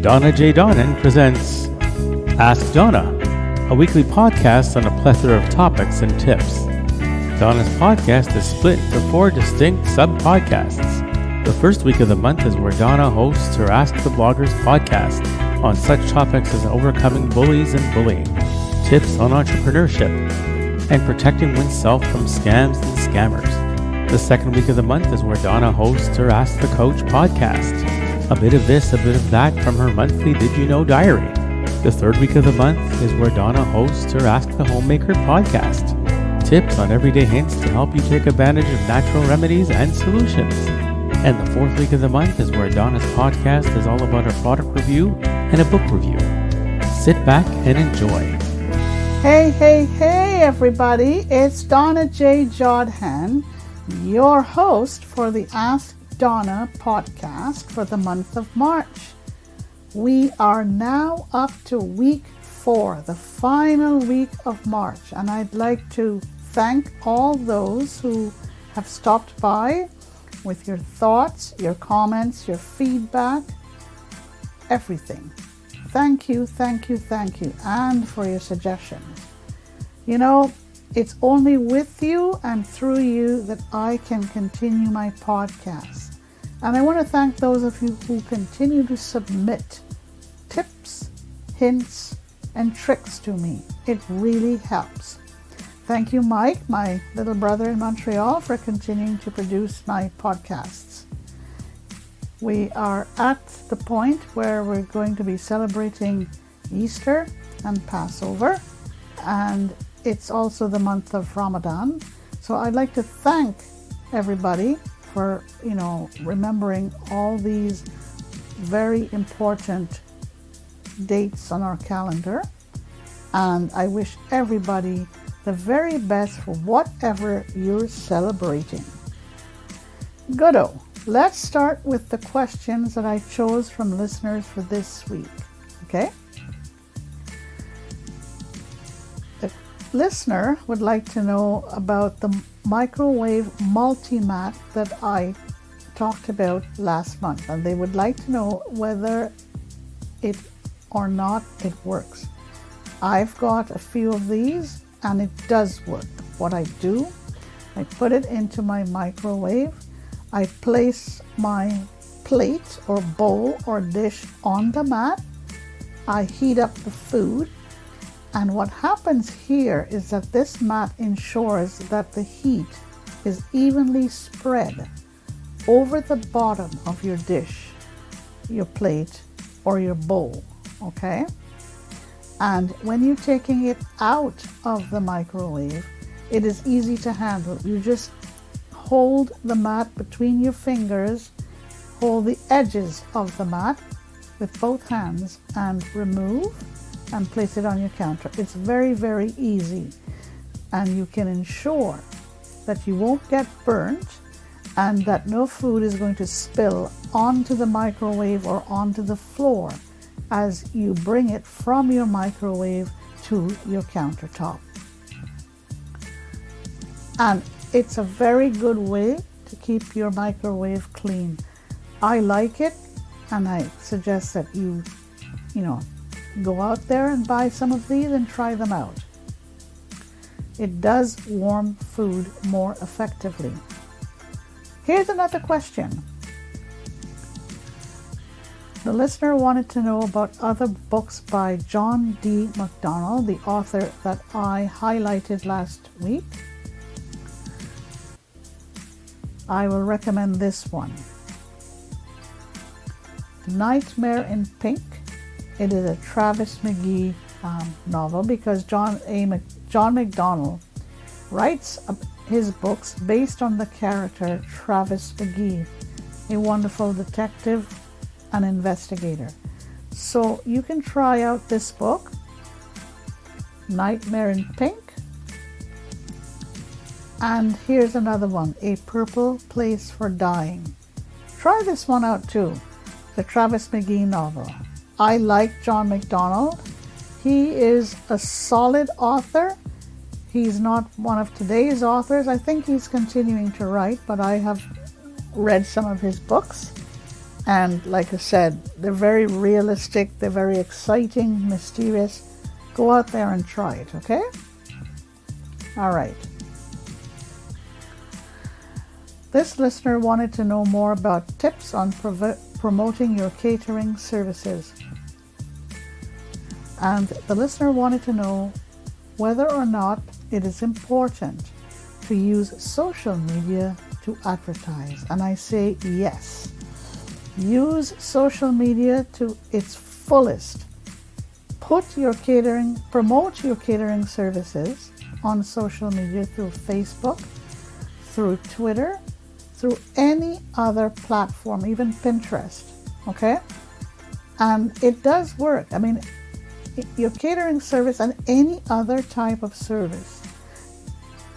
Donna J. Donnan presents Ask Donna, a weekly podcast on a plethora of topics and tips. Donna's podcast is split into 4 distinct sub-podcasts. The first week of the month is where Donna hosts her Ask the Bloggers podcast on such topics as overcoming bullies and bullying, tips on entrepreneurship, and protecting oneself from scams and scammers. The second week of the month is where Donna hosts her Ask the Coach podcast. A bit of this, a bit of that from her monthly Did You Know diary. The third week of the month is where Donna hosts her Ask the Homemaker podcast. Tips on everyday hints to help you take advantage of natural remedies and solutions. And the fourth week of the month is where Donna's podcast is all about a product review and a book review. Sit back and enjoy. Hey, everybody. It's Donna J. Jodhan, your host for the Ask Donna podcast for the month of March. We are now up to week 4, the final week of March, and I'd like to thank all those who have stopped by with your thoughts, your comments, your feedback, everything. Thank you, and for your suggestions. You know, it's only with you and through you that I can continue my podcast. And I want to thank those of you who continue to submit tips, hints, and tricks to me. It really helps. Thank you, Mike, my little brother in Montreal, for continuing to produce my podcasts. We are at the point where we're going to be celebrating Easter and Passover, and it's also the month of Ramadan. So I'd like to thank everybody for, remembering all these very important dates on our calendar. And I wish everybody the very best for whatever you're celebrating. Goodo. Let's start with the questions that I chose from listeners for this week. Okay? The listener would like to know about the microwave multi-mat that I talked about last month, and they would like to know whether it or not it works. I've got a few of these and it does work. What I do, I put it into my microwave, I place my plate or bowl or dish on the mat, I heat up the food, and what happens here is that this mat ensures that the heat is evenly spread over the bottom of your dish, your plate, or your bowl, okay? And when you're taking it out of the microwave, it is easy to handle. You just hold the mat between your fingers, hold the edges of the mat with both hands, and remove and place it on your counter. It's very, very easy, and you can ensure that you won't get burnt and that no food is going to spill onto the microwave or onto the floor as you bring it from your microwave to your countertop. And it's a very good way to keep your microwave clean. I like it, and I suggest that you go out there and buy some of these and try them out. It does warm food more effectively. Here's another question. The listener wanted to know about other books by John D. MacDonald, the author that I highlighted last week. I will recommend this one. Nightmare in Pink. It is a Travis McGee novel because John MacDonald writes his books based on the character Travis McGee, a wonderful detective and investigator. So you can try out this book, Nightmare in Pink. And here's another one, A Purple Place for Dying. Try this one out too, the Travis McGee novel. I like John MacDonald. He is a solid author. He's not one of today's authors. I think he's continuing to write, but I have read some of his books. And like I said, they're very realistic, they're very exciting, mysterious. Go out there and try it, okay? All right. This listener wanted to know more about tips on promoting your catering services. And the listener wanted to know whether or not it is important to use social media to advertise. And I say yes. Use social media to its fullest. Promote your catering services on social media through Facebook, through Twitter, through any other platform, even Pinterest, okay? And it does work. I mean, your catering service and any other type of service,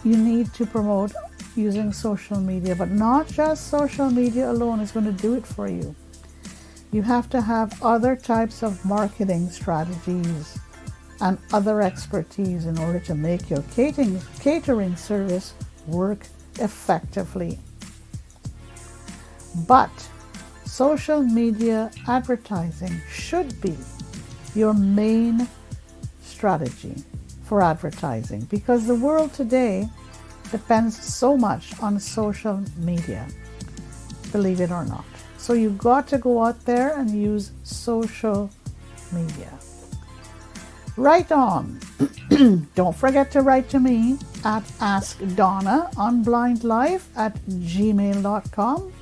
you need to promote using social media, but not just social media alone is going to do it for you. You have to have other types of marketing strategies and other expertise in order to make your catering service work effectively. But social media advertising should be your main strategy for advertising, because the world today depends so much on social media, believe it or not. So you've got to go out there and use social media. Write on. Don't forget to write to me at askdonnaonblindlife@gmail.com.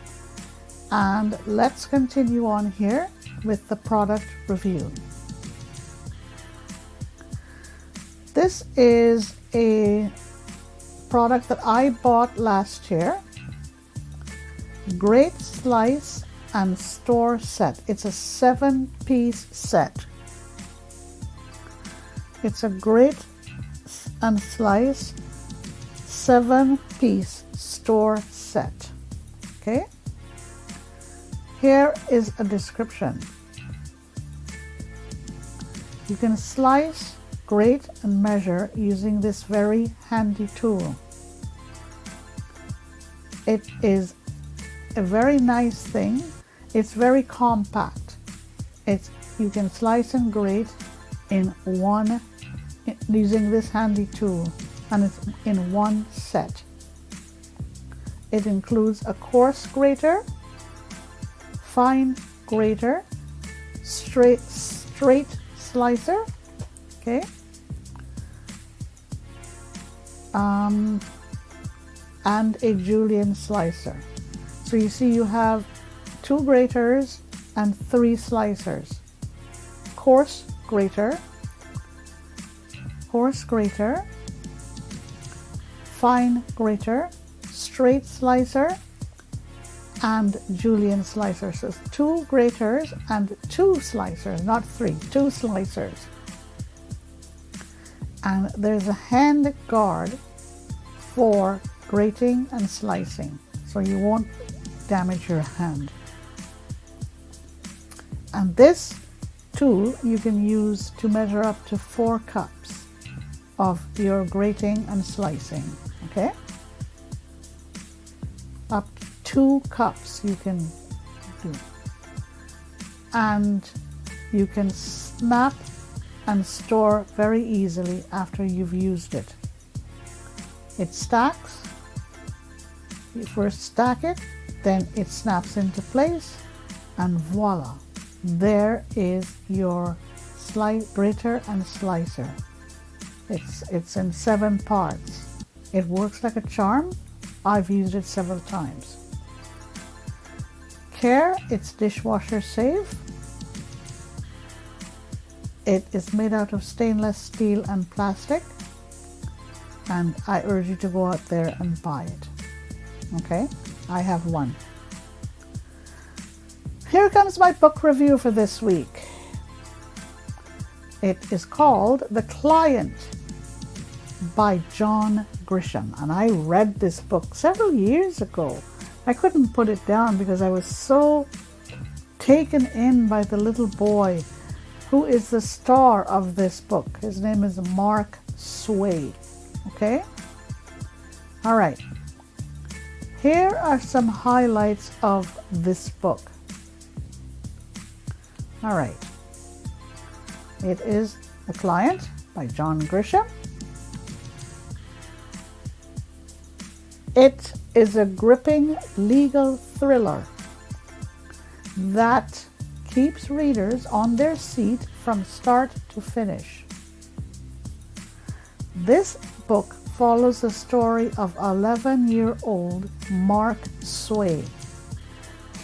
And let's continue on here with the product review. This is a product that I bought last year. Grate Slice and Store Set. It's a 7-piece set. It's a Grate and Slice 7-piece store set. Okay? Here is a description. You can slice, grate, and measure using this very handy tool. It is a very nice thing. It's very compact. You can slice and grate in one using this handy tool, and it's in one set. It includes a coarse grater, fine grater, straight slicer, okay, and a julienne slicer. So you see you have 2 graters and 3 slicers. Coarse grater, fine grater, straight slicer, and julienne slicer. So it's 2 graters and 2 slicers, not 3, 2 slicers. And there's a hand guard for grating and slicing, so you won't damage your hand. And this tool you can use to measure up to 4 cups of your grating and slicing, okay? Up to 2 cups you can do. And you can snap and store very easily after you've used it. It stacks. You first stack it, then it snaps into place, and voila, there is your grater and slicer. It's in 7 parts. It works like a charm. I've used it several times. Care, it's dishwasher safe. It is made out of stainless steel and plastic, and I urge you to go out there and buy it. Okay, I have one. Here comes my book review for this week. It is called The Client by John Grisham, and I read this book several years ago. I couldn't put it down because I was so taken in by the little boy who is the star of this book. His name is Mark Sway. Okay? All right. Here are some highlights of this book. All right. It is The Client by John Grisham. It is a gripping legal thriller that keeps readers on their seat from start to finish. This book follows the story of 11-year-old Mark Sway.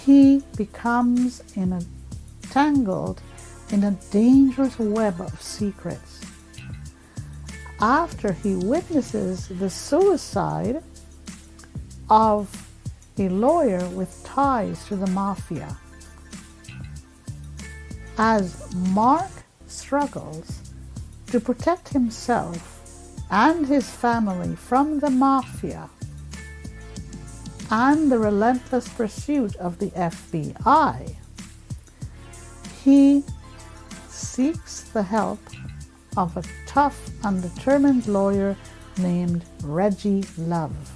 He becomes entangled in a dangerous web of secrets after he witnesses the suicide of a lawyer with ties to the mafia. As Mark struggles to protect himself and his family from the mafia and the relentless pursuit of the FBI, he seeks the help of a tough and determined lawyer named Reggie Love.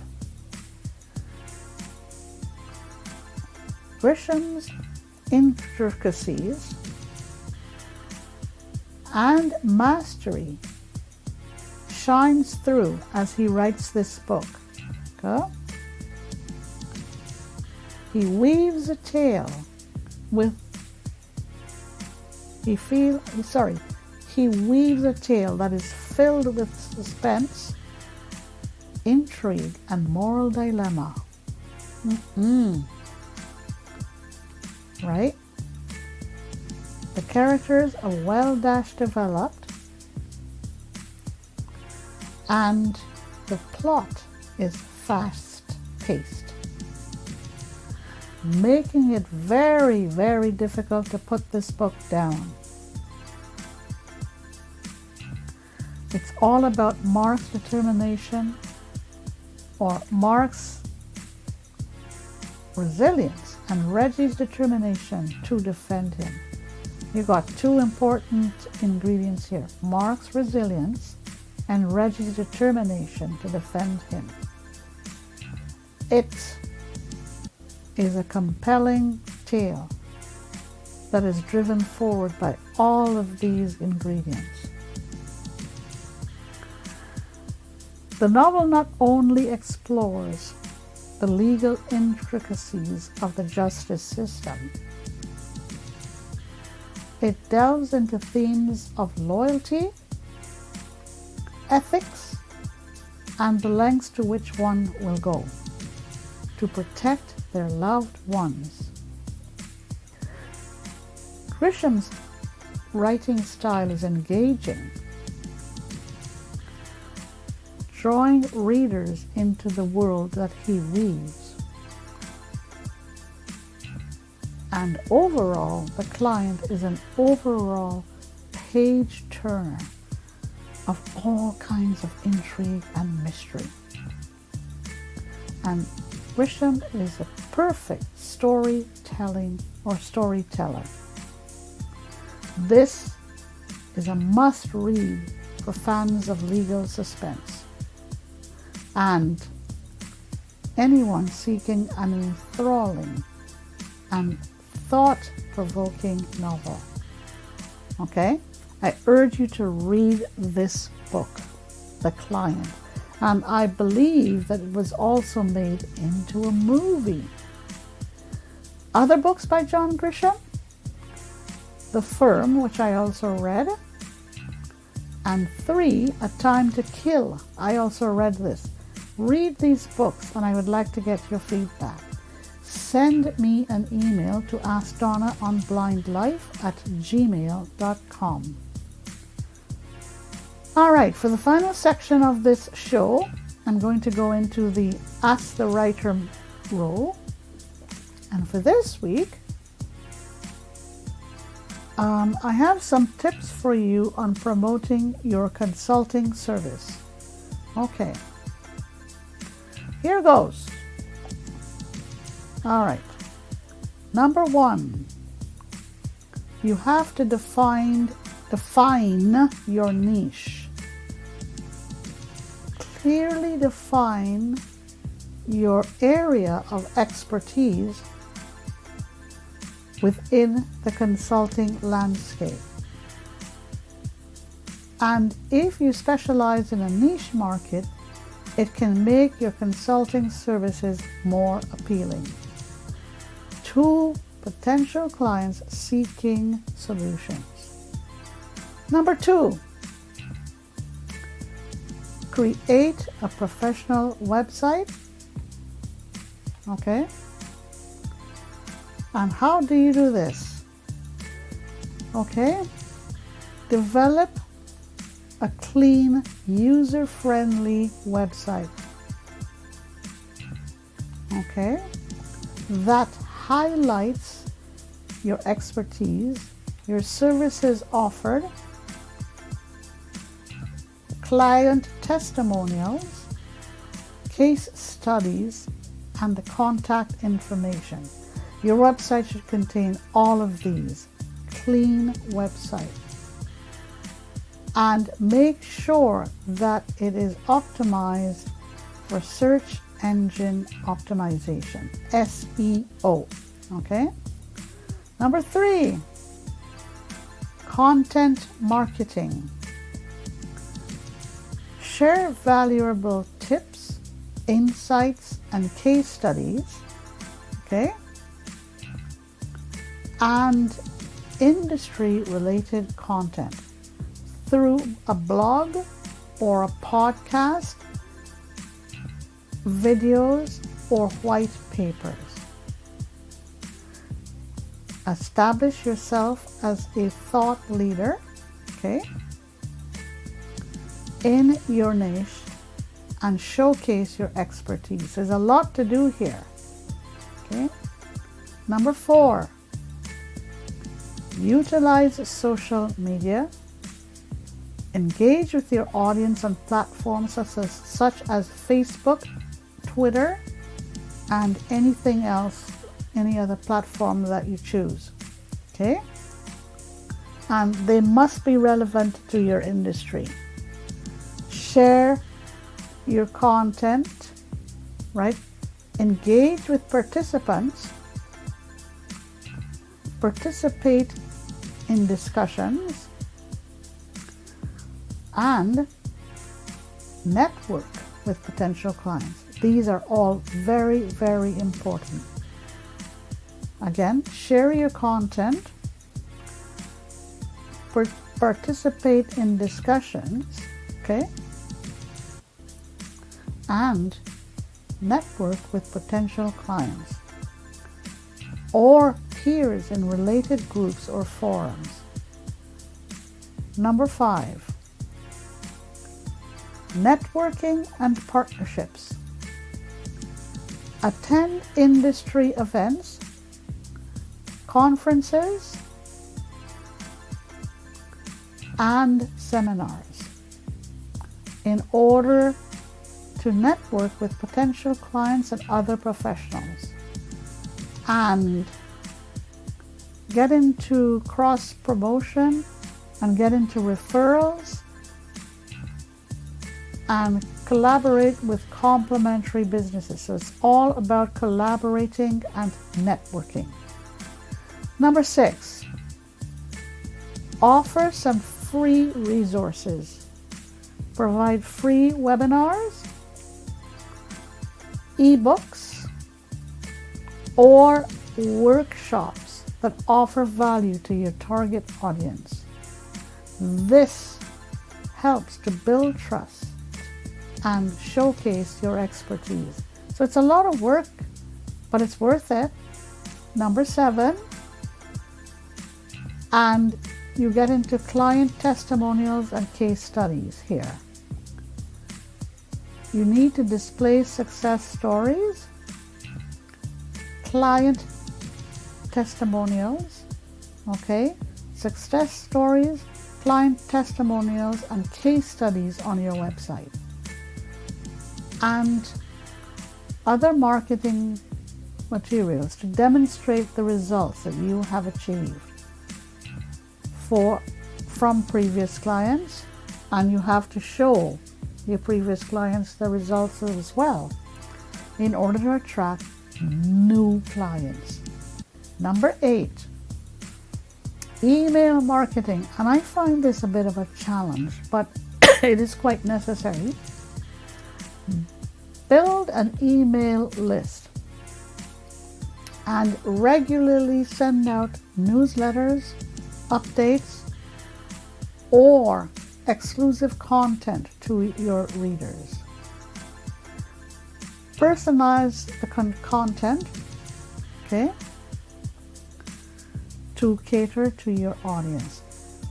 Grisham's intricacies and mastery shines through as he writes this book. Okay? He weaves a tale that is filled with suspense, intrigue, and moral dilemma. Right? The characters are well developed, and the plot is fast-paced, making it very, very difficult to put this book down. It's all about Mark's determination, or Mark's resilience, and Reggie's determination to defend him. You've got two important ingredients here: Mark's resilience and Reggie's determination to defend him. It is a compelling tale that is driven forward by all of these ingredients. The novel not only explores the legal intricacies of the justice system, it delves into themes of loyalty, ethics, and the lengths to which one will go to protect their loved ones. Grisham's writing style is engaging, drawing readers into the world that he weaves. And overall, The Client is an overall page-turner of all kinds of intrigue and mystery. And Grisham is a perfect storyteller. This is a must-read for fans of legal suspense and anyone seeking an enthralling and thought-provoking novel. Okay? I urge you to read this book, The Client, and I believe that it was also made into a movie. Other books by John Grisham: The Firm, which I also read, and 3, A Time to Kill. I also read this. Read these books, and I would like to get your feedback. Send me an email to askdonnaonblindlife@gmail.com. All right, for the final section of this show, I'm going to go into the Ask the Writer role. And for this week, I have some tips for you on promoting your consulting service. Okay, here goes. All right. Number 1, you have to define your niche. Clearly define your area of expertise within the consulting landscape. And if you specialize in a niche market, it can make your consulting services more appealing to potential clients seeking solutions. Number 2, create a professional website. Okay? And how do you do this? Okay? Develop a clean, user-friendly website. Okay? That highlights your expertise, your services offered, client testimonials, case studies, and the contact information. Your website should contain all of these. Clean website. And make sure that it is optimized for search engine optimization, SEO. Okay? Number 3, content marketing. Share valuable tips, insights, and case studies. Okay? And industry-related content through a blog or a podcast, videos, or white papers. Establish yourself as a thought leader, okay, in your niche and showcase your expertise. There's a lot to do here, okay? Number 4, utilize social media. Engage with your audience on platforms such as Facebook, Twitter, and anything else, any other platform that you choose. Okay? And they must be relevant to your industry. Share your content, right? Engage with participants. Participate in discussions. And network with potential clients. These are all very, very important. Again, share your content, participate in discussions, okay? And network with potential clients or peers in related groups or forums. Number 5, networking and partnerships. Attend industry events, conferences, and seminars in order to network with potential clients and other professionals and get into cross promotion and get into referrals and collaborate with complementary businesses. So it's all about collaborating and networking. Number 6, offer some free resources. Provide free webinars, ebooks, or workshops that offer value to your target audience. This helps to build trust and showcase your expertise. So it's a lot of work, but it's worth it. Number 7, and you get into client testimonials and case studies here. You need to display success stories, client testimonials, okay? Success stories, client testimonials, and case studies on your website. And other marketing materials to demonstrate the results that you have achieved from previous clients, and you have to show your previous clients the results as well in order to attract new clients. Number 8, email marketing. And I find this a bit of a challenge, but it is quite necessary. Build an email list and regularly send out newsletters, updates, or exclusive content to your readers. Personalize the content, okay, to cater to your audience.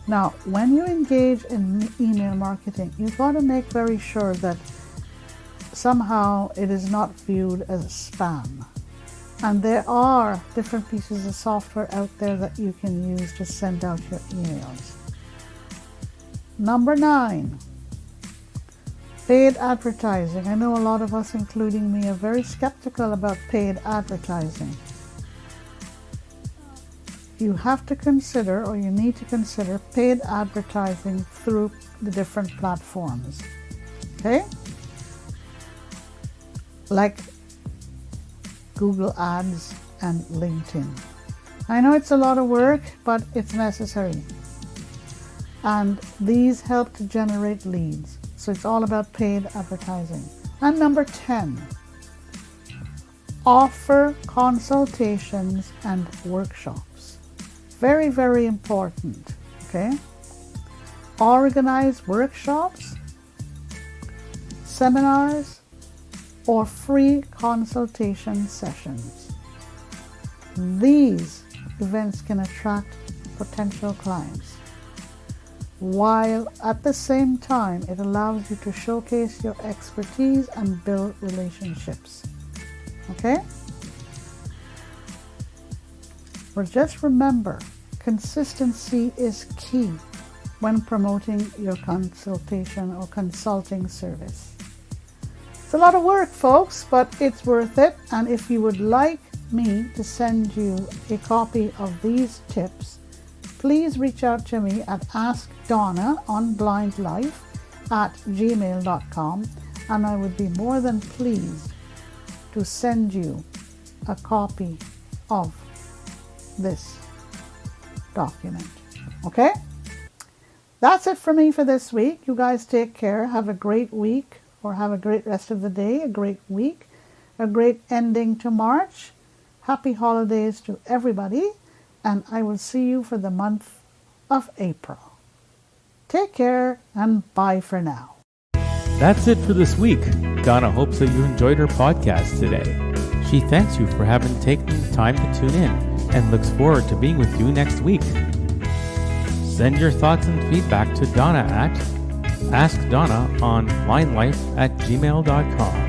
Now, when you engage in email marketing, you've got to make very sure that somehow it is not viewed as spam. And there are different pieces of software out there that you can use to send out your emails. Number 9, paid advertising. I know a lot of us, including me, are very skeptical about paid advertising. You have to consider, or you need to consider, paid advertising through the different platforms. Okay? Like Google Ads and LinkedIn. I know it's a lot of work, but it's necessary. And these help to generate leads. So it's all about paid advertising. And number 10, offer consultations and workshops. Very, very important. Okay? Organize workshops, seminars, or free consultation sessions. These events can attract potential clients, while at the same time it allows you to showcase your expertise and build relationships. Okay? But just remember, consistency is key when promoting your consultation or consulting service. It's a lot of work, folks, but it's worth it. And if you would like me to send you a copy of these tips, please reach out to me at askdonnaonblindlife@gmail.com, and I would be more than pleased to send you a copy of this document. Okay? That's it for me for this week. You guys take care. Have a great week, or have a great rest of the day, a great week, a great ending to March. Happy holidays to everybody, and I will see you for the month of April. Take care, and bye for now. That's it for this week. Donna hopes that you enjoyed her podcast today. She thanks you for having taken the time to tune in and looks forward to being with you next week. Send your thoughts and feedback to Donna at askdonnaonblindlife@gmail.com.